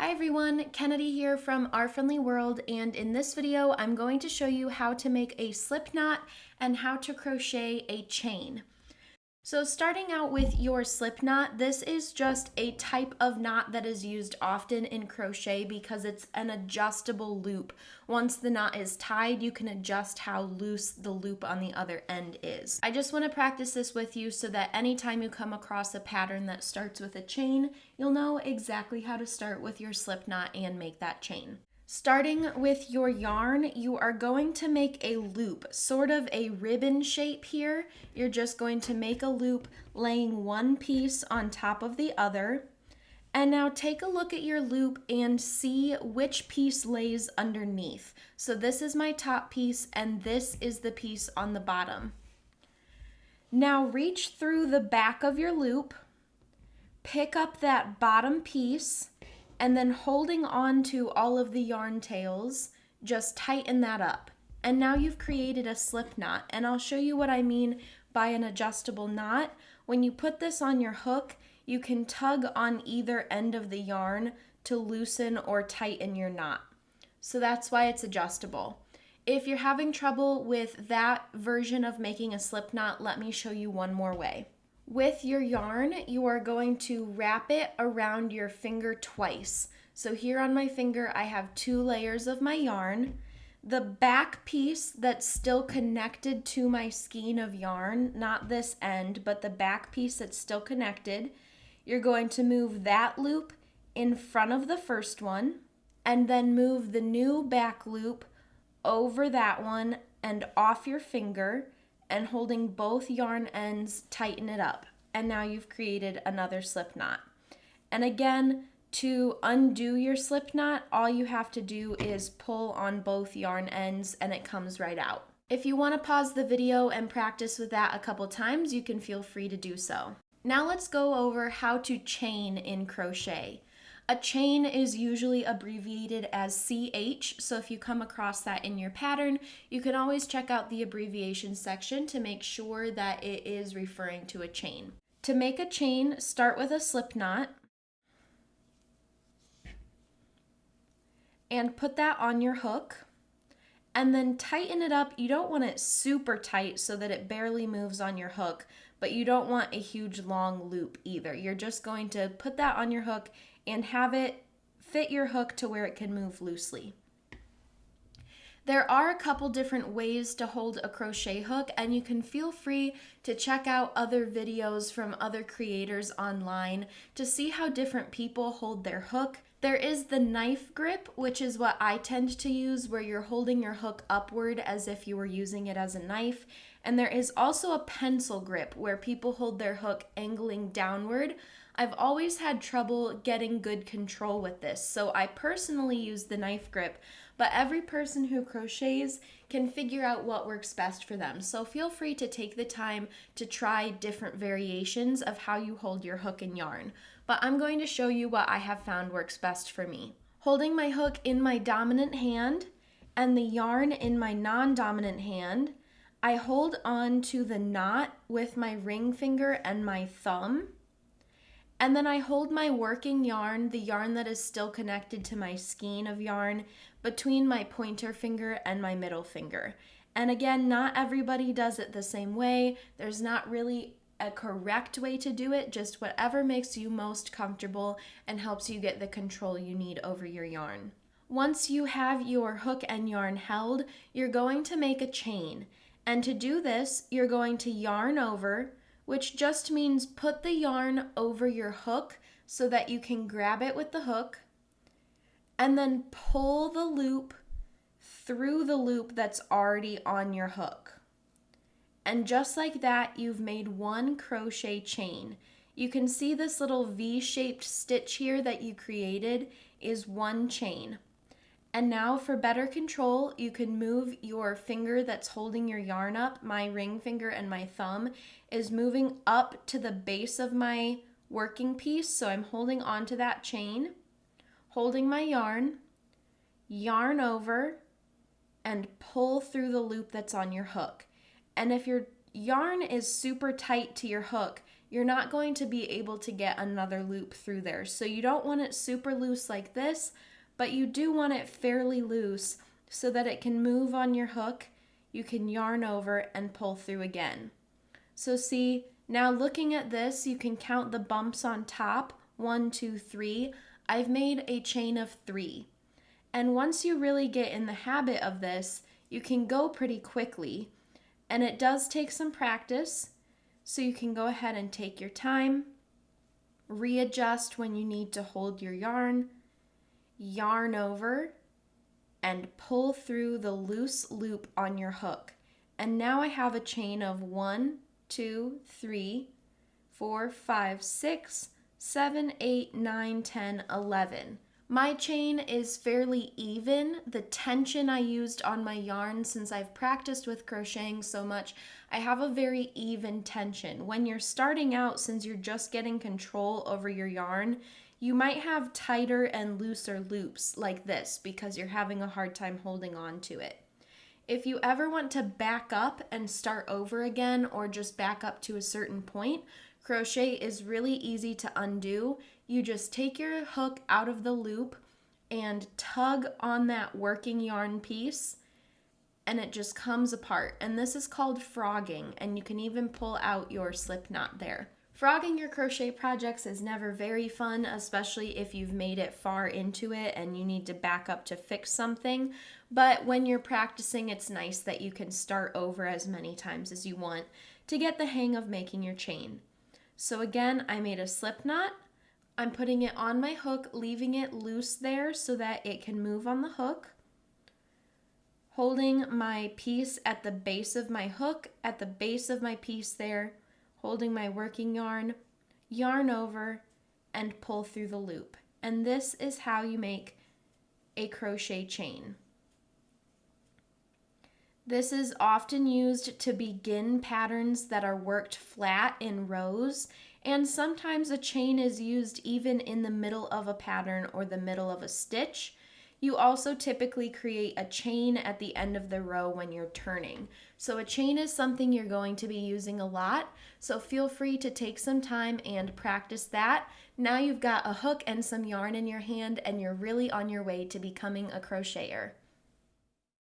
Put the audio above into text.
Hi everyone, Kennedy here from Our Friendly World, and in this video I'm going to show you how to make a slip knot and how to crochet a chain. So starting out with your slip knot, this is just a type of knot that is used often in crochet because it's an adjustable loop. Once the knot is tied, you can adjust how loose the loop on the other end is. I just want to practice this with you so that anytime you come across a pattern that starts with a chain, you'll know exactly how to start with your slip knot and make that chain. Starting with your yarn, you are going to make a loop, sort of a ribbon shape here. You're just going to make a loop laying one piece on top of the other. And now take a look at your loop and see which piece lays underneath. So this is my top piece and this is the piece on the bottom. Now reach through the back of your loop, pick up that bottom piece, and then holding on to all of the yarn tails, just tighten that up. And now you've created a slip knot, and I'll show you what I mean by an adjustable knot. When you put this on your hook, you can tug on either end of the yarn to loosen or tighten your knot. So that's why it's adjustable. If you're having trouble with that version of making a slip knot, let me show you one more way. With your yarn, you are going to wrap it around your finger twice. So here on my finger, I have 2 layers of my yarn. The back piece that's still connected to my skein of yarn, not this end, but the back piece that's still connected, you're going to move that loop in front of the first one, and then move the new back loop over that one and off your finger, and holding both yarn ends, tighten it up. And now you've created another slip knot. And again, to undo your slip knot, all you have to do is pull on both yarn ends and it comes right out. If you want to pause the video and practice with that a couple times, you can feel free to do so. Now let's go over how to chain in crochet. A chain is usually abbreviated as CH, so if you come across that in your pattern, you can always check out the abbreviation section to make sure that it is referring to a chain. To make a chain, start with a slip knot and put that on your hook, and then tighten it up. You don't want it super tight so that it barely moves on your hook, but you don't want a huge long loop either. You're just going to put that on your hook and have it fit your hook to where it can move loosely. There are a couple different ways to hold a crochet hook, and you can feel free to check out other videos from other creators online to see how different people hold their hook. There is the knife grip, which is what I tend to use, where you're holding your hook upward as if you were using it as a knife. And there is also a pencil grip, where people hold their hook angling downward. I've always had trouble getting good control with this, so I personally use the knife grip, but every person who crochets can figure out what works best for them. So feel free to take the time to try different variations of how you hold your hook and yarn. But I'm going to show you what I have found works best for me. Holding my hook in my dominant hand and the yarn in my non-dominant hand, I hold on to the knot with my ring finger and my thumb. And then I hold my working yarn, the yarn that is still connected to my skein of yarn, between my pointer finger and my middle finger. And again, not everybody does it the same way. There's not really a correct way to do it, just whatever makes you most comfortable and helps you get the control you need over your yarn. Once you have your hook and yarn held, you're going to make a chain. And to do this, you're going to yarn over, which just means put the yarn over your hook so that you can grab it with the hook, and then pull the loop through the loop that's already on your hook. And just like that, you've made one crochet chain. You can see this little V-shaped stitch here that you created is one chain. And now for better control, you can move your finger that's holding your yarn up. My ring finger and my thumb is moving up to the base of my working piece. So I'm holding onto that chain, holding my yarn over, and pull through the loop that's on your hook. And if your yarn is super tight to your hook, you're not going to be able to get another loop through there. So you don't want it super loose like this, but you do want it fairly loose so that it can move on your hook. You can yarn over and pull through again. So see, now looking at this, you can count the bumps on top, 1, 2, 3. I've made a chain of 3. And once you really get in the habit of this, you can go pretty quickly. And it does take some practice, so you can go ahead and take your time, readjust when you need to hold your yarn, yarn over, and pull through the loose loop on your hook. And now I have a chain of 1, 2, 3, 4, 5, 6, 7, 8, 9, 10, 11. My chain is fairly even. The tension I used on my yarn, since I've practiced with crocheting so much, I have a very even tension. When you're starting out, since you're just getting control over your yarn, you might have tighter and looser loops like this because you're having a hard time holding on to it. If you ever want to back up and start over again, or just back up to a certain point, crochet is really easy to undo. You just take your hook out of the loop and tug on that working yarn piece, and it just comes apart. And this is called frogging, and you can even pull out your slip knot there. Frogging your crochet projects is never very fun, especially if you've made it far into it and you need to back up to fix something. But when you're practicing, it's nice that you can start over as many times as you want to get the hang of making your chain. So again, I made a slip knot. I'm putting it on my hook, leaving it loose there so that it can move on the hook. Holding my piece at the base of my hook, at the base of my piece there, holding my working yarn, yarn over, and pull through the loop. And this is how you make a crochet chain. This is often used to begin patterns that are worked flat in rows, and sometimes a chain is used even in the middle of a pattern or the middle of a stitch. You also typically create a chain at the end of the row when you're turning. So a chain is something you're going to be using a lot, so feel free to take some time and practice that. Now you've got a hook and some yarn in your hand, and you're really on your way to becoming a crocheter.